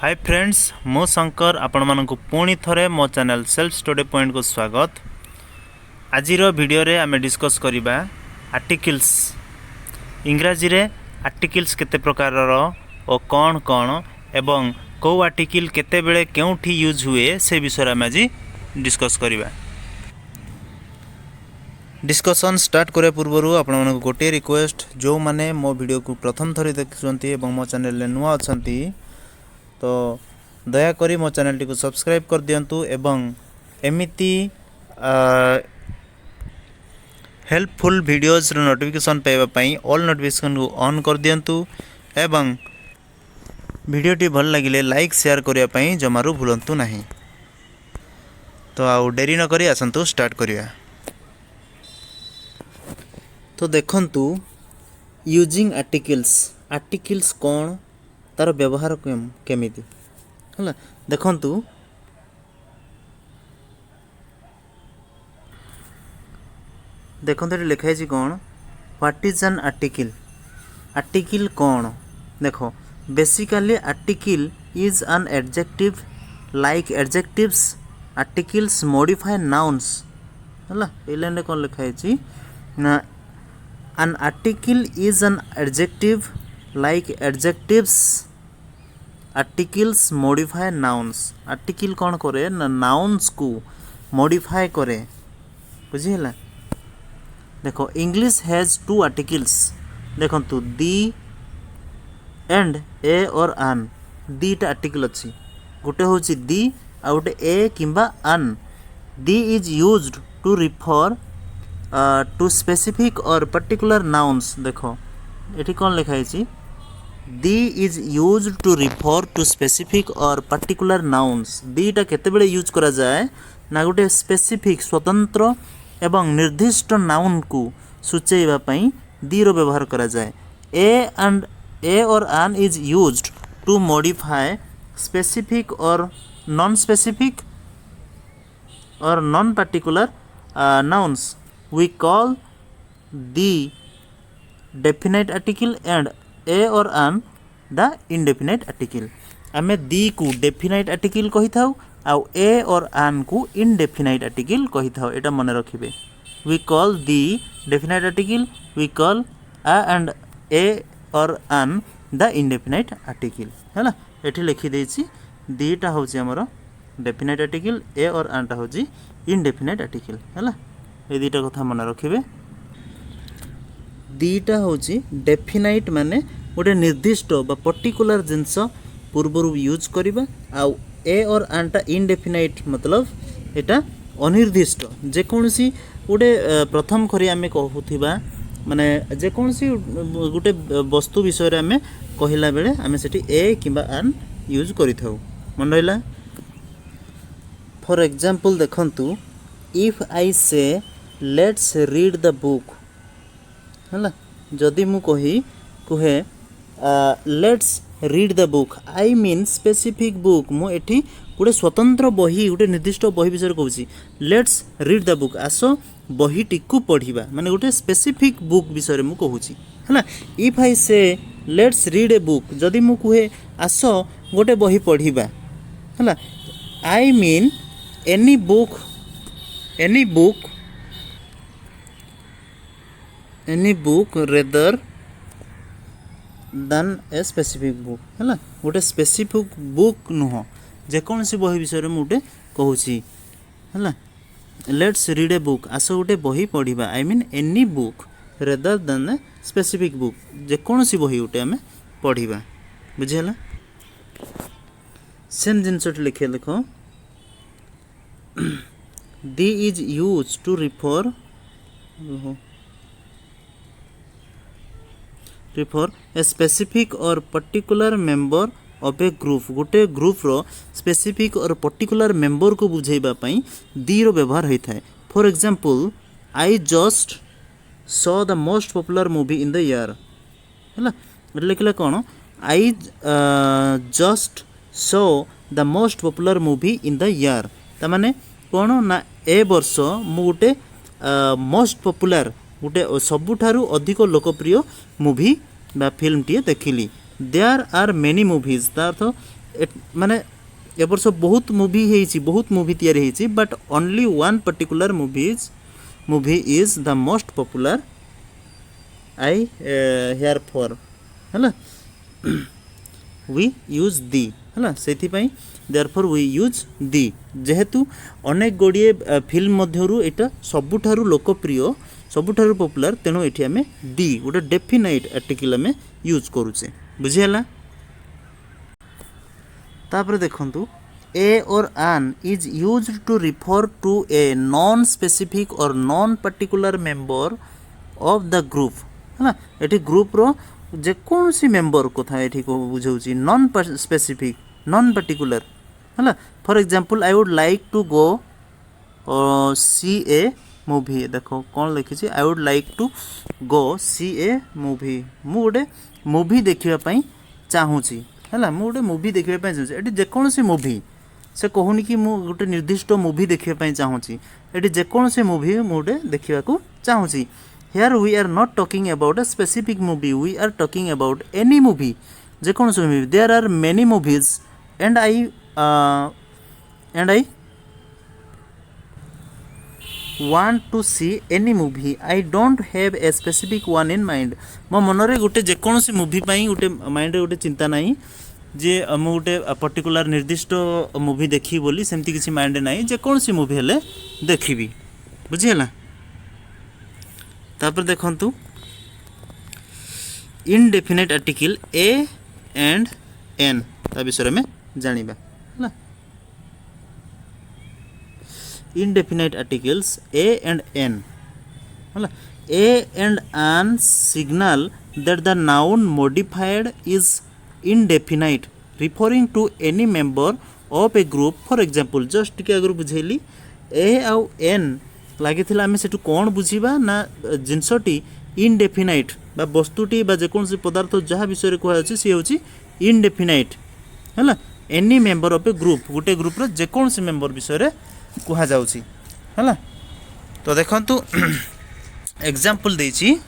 Hi friends मो शंकर आपण मानक पुणी थरे मो चैनल सेल्फ स्टडी पॉइंट को स्वागत। आज वीडियो रे आमे डिस्कस करिबा आर्टिकल्स इंग्राजी रे आर्टिकल्स केते प्रकार और कौन कौन एवं को आर्टिकल केते बेले केउठी यूज हुए से विषय आमे आज डिस्कस करिबा। डिस्कशन स्टार्ट करे पूर्व आपण मानक गोटे रिक्वेस्ट जो माने मो वीडियो को प्रथम थरी देखुछंती एवं मो चैनल रे नुआ अछंती तो दयाकोरी मो चैनल टी को सब्सक्राइब कर दियंतु एवं एमिति हेल्पफुल वीडियोस रो नोटिफिकेशन पाइबा पई ऑल नोटिफिकेशन को ऑन कर दियंतु एवं वीडियो टी भल लागिले लाइक शेयर करिया पई जमारू भूलंतु नाही। तो आउ देरी न करी आसंतु स्टार्ट करिया। तो देखंतु यूजिंग आर्टिकल्स कौन तार व्यवहार केमिति हला देखंतु देखंतु लिखा है कौन व्हाट इज एन आर्टिकल कौन देखो basically article is an adjective like adjectives articles modify nouns हला ए लाइन रे कौन लिखा है ना an article is an adjective like adjectives articles modify nouns article कौन करे ना nouns को modify करे बुझिला। देखो इंग्लिश हैज टू आर्टिकल्स देखो तो दी एंड ए और आन दीटा आर्टिकल अच्छी गोटे हूँ दी आ गोटे ए किंबा an the is used to refer to specific और पर्टिकुलर नाउन्स देखो ये कौन लिखा है the is use to refer to specific और पर्टिकुलर नाउन्स दीटा केतेबेले यूज करा जाए ना गोटे स्पेसिफिक स्वतंत्र एवं निर्दिष्ट नाउन को सूचेबा पई दी रो व्यवहार करा जाए। ए और an is used to modify specific और नॉन स्पेसिफिक और non particular nouns we call the definite article and a or an the indefinite article आमे दी को डेफिनाइट आर्टिकल कहि थाउ आउ ए और आन को इनडेफिनाइट आर्टिकल कहि थाउ एटा मन रखिबे। we call the definite article we call a and a or an the indefinite article हैला एठी लिखि देछि दीटा होछि हमर डेफिनाइट आर्टिकल ए और आन टा होछि इनडेफिनाइट आर्टिकल हैला ये दीटा कथा मन रखिबे। दीटा होची डेफिनाइट माने गोटे निर्दिष्ट बा पर्टिकुलर जिंस पूर्वरु यूज करिबा आउ ए और आनटा इनडेफिनाइट मतलब एटा अनिर्दिष्ट जे कोनसी गोटे प्रथम करी आमे कहूथिबा माने जे कोनसी गोटे वस्तु विषय रे आमे कहिला बेले आमे सेठी ए किबा आन यूज करिथाउ मन रहिला। फॉर एग्जांपल देखंतु इफ आई से लेट्स रीड द बुक है जदि मु कहे let's read the book I mean specific book मु एठी गोटे स्वतंत्र बही गोटे निर्दिष्ट बही विषय कहूँ लेट्स रीड द बुक आस बहीटी को पढ़ा माने गोटे स्पेसिफिक बुक विषय मु कहूँ है। इफ आई से लेट्स रीड ए बुक जदि मु कहे आस गोटे बही पढ़ा है आई mean any book rather than a specific book है गोटे स्पेसिफिक बुक नुह जेकोसी बही विषय में गोटे कहूँ है लेट्स रीड ए बुक आस गोटे बही पढ़ा I mean any book rather than a specific book जेकोसी बही गोटे आम पढ़ा बुझीगला। सेम जिनस लिखे देख the is use to refer a specific और particular member of a group गोटे ग्रुप रो स्पेसिफिक और पर्टिकुलर मेंबर को बुझेबा पई दी रो व्यवहार होता है। For example I just saw the most popular movie in the year है लिखला कौन I just saw the most popular movie in the year तमाने कौन ना ए वर्ष मु गोटे मोस्ट पॉपुलर गोटे सबुठारु अधिक लोकप्रिय मूवी बा फिल्म टी देखिली देयर आर मेनी मूवीज अर्थ माने ए वर्ष बहुत मूवी है बहुत मूवी तैयारी है but only one particular movie is the most popular I here for है वी यूज दी है से देयरफॉर वी यूज दी जेहेतु अनेक गुड़िए फिल्म मध्यरु एटा सबुठारु लोकप्रिय सबुठारु पॉपुलर तेणु ये आम दी गोटे डेफिनाइट आर्टिकल आम यूज करुचे बुझीगला तापर देखंतु ए और an is use to refer to a non specific और non particular member of the group है ये ग्रुप रो जेकोसी मेंबर कथा ये बुझाऊँ नॉन स्पेसिफिक नॉन पर्टिकुलर है for example I would like to go see a movie देखो कौन लिखी I would like to go see a movie मु गोटे मूवी देखापी चाहूँगी है मु गोटे मूवी देखापी चाहूँगी ये जेकोसी मूवी से कहूनी कि मु गोटे निर्दिष्ट मूवी देखापी चाहूँगी ये जेकोसी मूवी मुझे देखा चाहूँगी Here we are not talking about a specific movie. We are talking about any movie. जेकोसी movie there are many movies and I want to see any movie. I don't have a specific one in mind. मो मनरे गोटे जेकोसी movie पाई गोटे mind गोटे चिंता नहीं जे मु गोटे particular निर्दिष्ट मूवी देखी बोली सेमती किसी माइंड नहीं जेकोसी मूवी हेले देखिबी बुझीगला तापर देखंतु indefinite article a and an ता विषय में जानिबा है indefinite articles a and an है a and an signal that the noun modified is indefinite referring to any member of a group for example just टिके अगर बुझेली ए आउ एन लगी आम से कौन बुझा ना जिनसटी इनडेफिनाइट बा वस्तुटी बा जेकोसी पदार्थ जहाँ विषय कहुच्छे सी हूँ इनडेफिनाइट है any member of a group गोटे ग्रुप्र जेकोसी मेंबर विषय कहुच्छी है तो देखंतु एग्जांपल देछि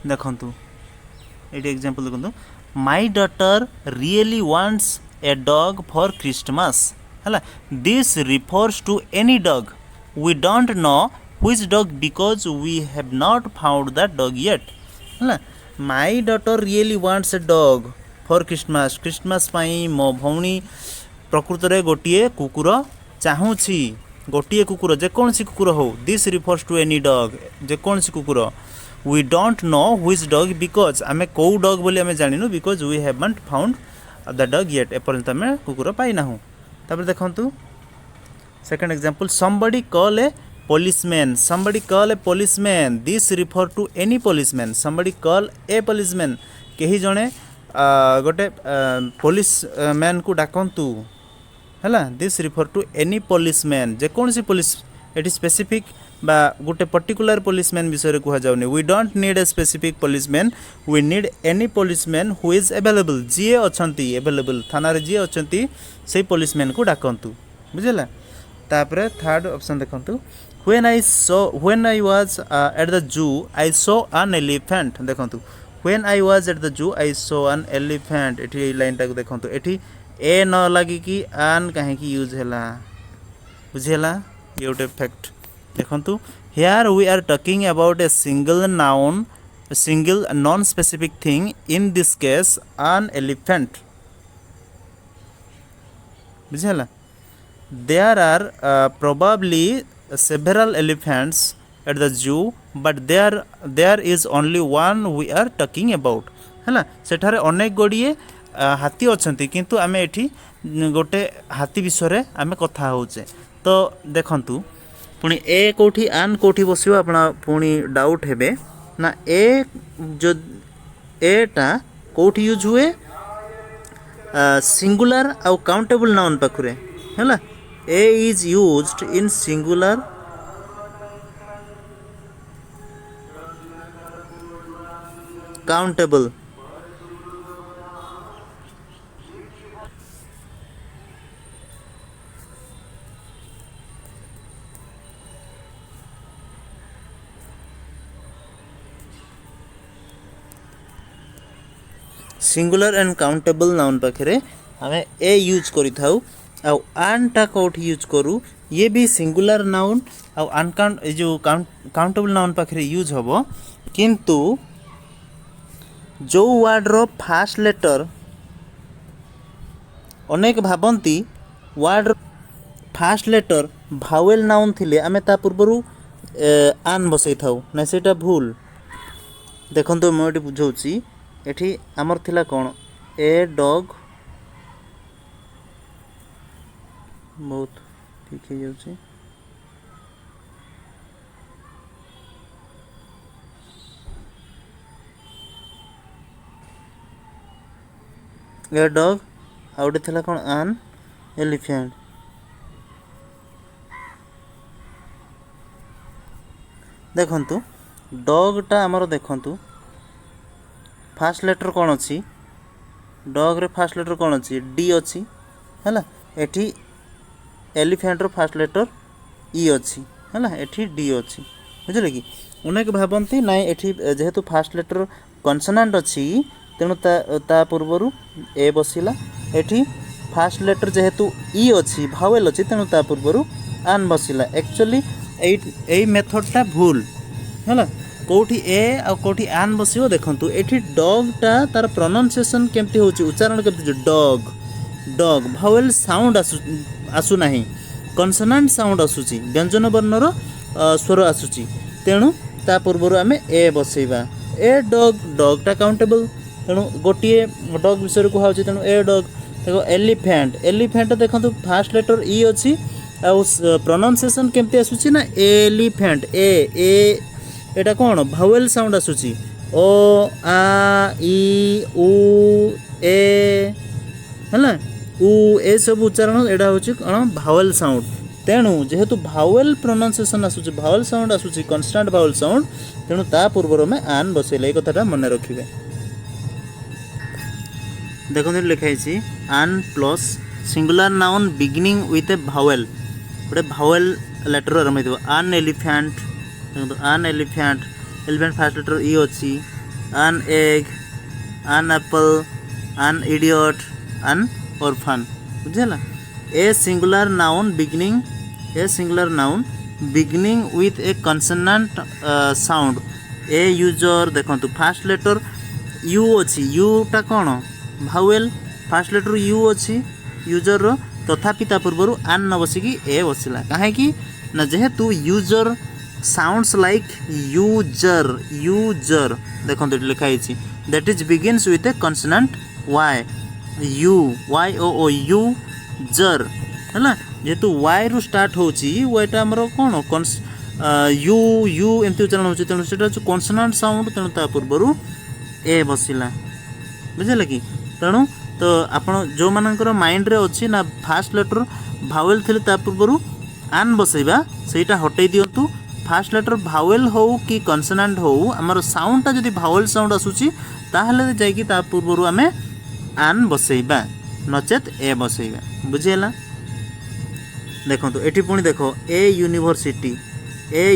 देखंतु ये एग्जांपल देखंतु my daughter really wants a dog for Christmas है this refers to any dog we don't know which dog because we have not found that dog yet है my daughter really wants a dog for Christmas Christmas पाई मो भौणी प्रकृत रे गोटिए कुकुर चाहूँगी गोटिए कुकुर जेकोसी कुकुर हो this refers to any dog जेकोसी कुकुर we don't know which dog because आम कौ डॉग बोली आम जानिनु because we haven't found the dog yet एपर्यंत आम कुकुर पाई ना तापर देखंतु second example somebody call a policeman this refer to any policeman somebody call a policeman कहीं जड़े गोटे पुलिस मैन को डाकंतु है this refer to any policeman जेकोसी पुलिस ये स्पेसिफिक बा गोटे पर्टिकुलर पुलिसमैन विषय कह जाऊनी we don't need a specific policeman we need any policeman who is available जी अच्छी अवेलेबल थाना जी अच्छी से पुलिसमैन को डाकंतु बुझेगा तापर थर्ड ऑप्शन देखंतु when I was at the zoo I saw an elephant देखंतु when I was at the zoo I saw an elephant एठी लाइन टाक देखंतु एठी ए न लगी कि आन काहे की यूज हैला बुझेला ये गोटे फैक्ट देखंतु here we are talking about a single noun a single non specific thing in this case an elephant बुझेला there are probably several elephants at the zoo but there is only one we are talking about है सेठारे अनेक गुड़िए हाथी अच्छी किंतु आम एठी गोटे हाथी विषय आम कथा होचे तो देखंतु पुणी ए कोठी आन कोठी बसिबो आपना पुणी डाउट हेबे ना ए जो एटा कोठी यूज हुए सिंगुलर आउ काउंटेबल नाउन पाखुरे हैला a is used in singular countable singular and countable noun पाखे आम ए यूज करिथाउ आउ आनटा कौट यूज करूँ ये भी सिंगुलर नाउन आउ अनकाउंट जो काउंटेबल नाउन पाखे यूज हम किंतु जो वर्ड रो फास्ट लेटर अनेक भावती वर्ड फास्ट लेटर भावेल नाउन थिले आमे ता पूर्वरु आन बसई थाउ ना सेटा भूल देखंतु मोटी बुझौची एठी हमर थिला कोन ए डॉग बहुत ठीक है जाउची ए डॉग आउटे थिला कोन आन एलिफेंट देखंतु डॉगटा आमर देखंतु फास्ट लेटर कौन अच्छी डॉग रे फास्ट लेटर कौन अच्छी डी अच्छी है एठी एलिफेंट रो फास्ट लेटर ई अच्छी है एठी डी अच्छी बुझले कि अनेक भावती ना एठी जेहेतु फास्ट लेटर कन्सोनांट अच्छी तेणु ता पूर्वर ए बसिला एठी फास्ट लेटर जेहेतु ई अच्छी भावेल अच्छी तेणु ता पूर्वर आन बसिला एक्चुअली एई मेथडटा भूल है कौटी ए आ कौटी आन बसो देखंतु एठी डॉगटा तार प्रोनाउंसिएशन केमती होची उच्चारण केमती डॉग डॉग भावेल साउंड आसु नाही कन्सोनांट साउंड आसुची व्यंजन वर्णर स्वर आसुची तेणु ता पूर्वर आमे ए बसैबा ए डॉग डॉगटा काउंटेबल तेणु गोटिए डॉग विषय कहूँ तेणु ए डॉग देखो एलिफेंट एलिफेंट देखो फास्ट लेटर ई अच्छी प्रोनाउंसिएशन केमती आसुची ना एलिफेंट ए एटा कौन भावेल साउंड आसुची ओ आ ई उ ए है उ ए सब उच्चारण एटा होची कौन भावेल साउंड तेणु जेहेतु भावेल प्रोनाउंसिएशन आसुची भावेल साउंड आसुची कन्स्टांट भावेल साउंड तेणु ता पूर्वर में आन बसैले ए कथाटा मन रखिबे देखो लिखाई आन plus singular noun beginning with A vowel गोटे भावेल लेटर आरंभ हो आन एलिफेंट आन एलिफेंट एलिफेंट फास्ट लेटर ई अच्छी आन एग आन एप्पल आन इडियट आन ऑर्फन बुझेला a singular noun beginning with a consonant sound a user देखो फास्ट लेटर यू अच्छी यूटा कौन भावेल फास्ट लेटर यू अच्छी यूजर रो तथापि ता पूर्वर आन न बसिकी ए बसिला कहीं ना जेहेतु यूजर साउंड्स लाइक यूजर देखो लिखाई that is begins with a consonant Y U Y O U जर है जेहेतु वाई रु स्टार्ट होची वाईटा आमर कौन यू यू एमती उच्चारण होची तेणु सेटा कन्सोनेंट साउंड तेणु ता पूर्वर ए बसिला बुझे कि तेणु तो आपण जो मानकर माइंड रे अच्छी ना फास्ट लेटर भावेल थिले ता पूर्वर आन बसैबा सेटा हटै दियंतु फास्ट लेटर भावेल हो कि कन्सोनेंट हो आमर साउंडटा जदि भावेल साउंड आसुची ताहले जाइकी ता पूर्वर आमे आन बसैबा नचेत ए बसैबा बुझेला देखंतु एठी पुणी देखो ए यूनिवर्सिटी ए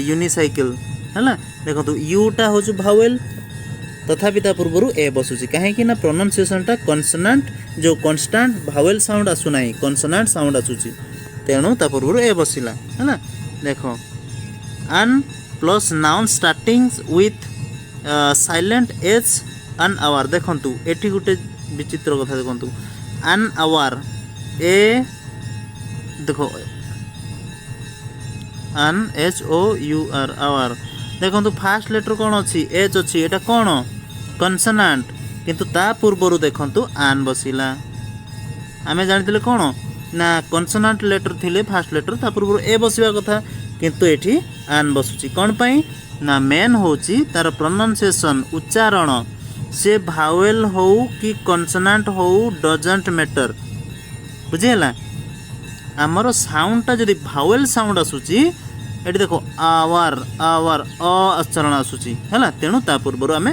यूनिसाइकिल है देखो यूटा हो भावेल तथापि ता पूर्वर ए बसुची कहीं ना प्रोनाउंसिएशनटा कन्सोनेंट जो कन्स्टांट भावेल साउंड आसुना कन्सोनेंट साउंड आसुची तेणु ता पूर्वर ए बसिला है देखो आन plus noun starting with silent H आन आवर देखंतु एठी गुटे विचित्र कथा देखंतु आन आवर ए देखो an H O U R hour देखो फास्ट लेटर कौन अच्छी एच अच्छी एटा कौन कन्सोनेंट किंतु ता पूर्वर देखो आन बसिला आमे जानिथिले कौन ना कन्सोनेंट लेटर थिले फास्ट लेटर ता पूर्वर ए बसिबा कथा किंतु एठी आन बसुची कौन पाई ना मेन होची तार प्रोनाउंसिएशन उच्चारण से भावेल हो कि कन्सोनेंट हो डजंट मैटर बुझेला आमर साउंडटा जदि भावेल साउंड आसुची एटी देखो आवर आवर उच्चारण आसूची है तेणु ता पूर्वर आमे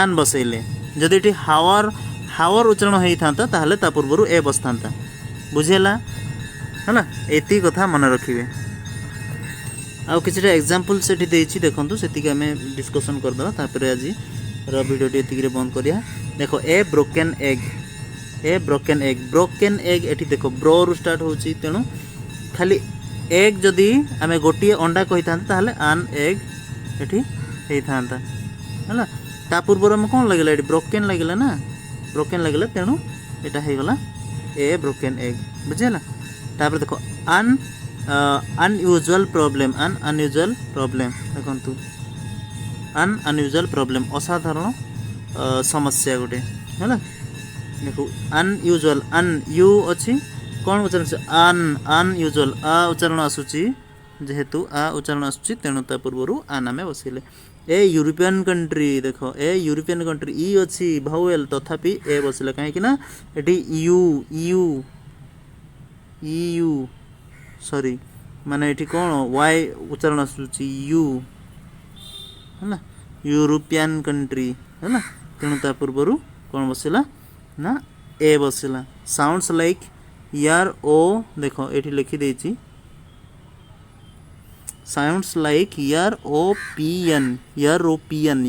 आन बसैले जदि ये हावर हावर उच्चारण होता ताहले ता पूर्वर ए बसता बुझेला है एति कथा मन रखिए आउ किछटा एग्जांपल सेठी देछि देखंतु सेति आमे डिस्कशन करदबा तापर आज भिडियोटी एतिक बंद करिया देखो ए ब्रोकेन एग एठी देखो ब्रो रु स्टार्ट होची तेणु खाली एग जदि आमे गोटे अंडा कही था ताहले आन एग एठी हेई थांता हला ता पूर्व में कौन लगे ब्रोकेन लगे ना ब्रोकेन लगे तेणु एटा हो गला ए ब्रोकेन एग बुझेला तापर देखो अनयूजुअल प्रॉब्लम देखंतु अनयूजुअल प्रॉब्लम असाधारण समस्या गोटे है देखो अनयूजुअल अन यू अच्छी कौन उच्चारण से अनयूजुअल आ उच्चारण आसूची जेहेतु आ उच्चारण आसूची तेणु ता पूर्व आन आमे बसैले ए यूरोपियन कंट्री देखो ए यूरोपियन कंट्री ई अच्छी भावेल तथापि ए बसला कहीं ना eighty you you you sorry माने एटी कौन वाई उच्चारण आसूची यू है ना यूरोपियन कंट्री है ना तेणु ता पूर्व कौन बसला ना ए बसला साउंड्स लाइक यार ओ देखो एठी लिखी देछि साउंड्स लाइक यूरोपियन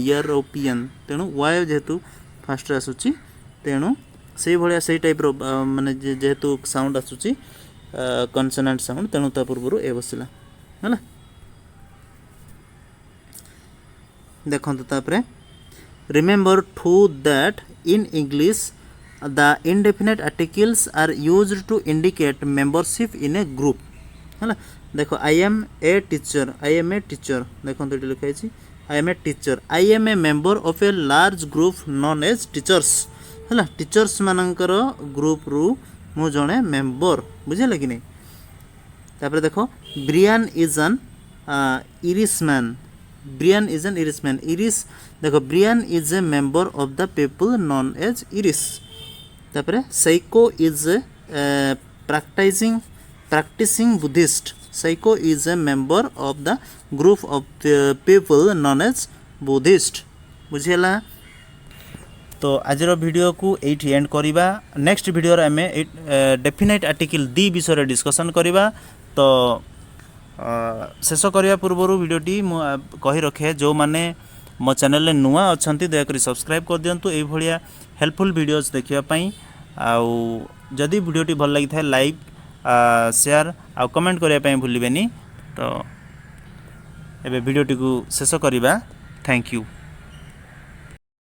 तेणु वाई जेहेतु फास्ट आसूची तेणु से भलिया से टाइप रो माने जेहेतु साउंड आसूची कॉन्सोनेंट साउंड तेणु ता पूर्व ए बसला है देखो तापरे remember to that in English the indefinite articles are used to indicate membership in a group है देखो I am a teacher देखो तो लिखा है I am a teacher I am a member of a large group known as teachers है teachers मानकर group रु मु जणे मेंबर बुझे कि नहीं तापर देखो Brian is an Irishman Irish देखो Brian is a member of the people known as Irish तापर Sayoko is practicing Buddhist Sayoko is a member of the group of people known as Buddhist बुझेला तो आज video को एठी and करिबा next video रे हमें डेफिनेट आर्टिकल दी विषय रे डिस्कशन करिबा तो शेष करने पूर्व वीडियोटी कही रखे जो मैंने मो चैनल नुआ अच्छा दयाकोरी सब्सक्राइब कर दिंतु ये भाया हेल्पफुल वीडियोस देखापी आउ जदि वीडियोटी भल लगी था लाइक शेयर आउ कमेंट करने भूलें तो एबे वीडियोटी को शेष करवा थैंक यू।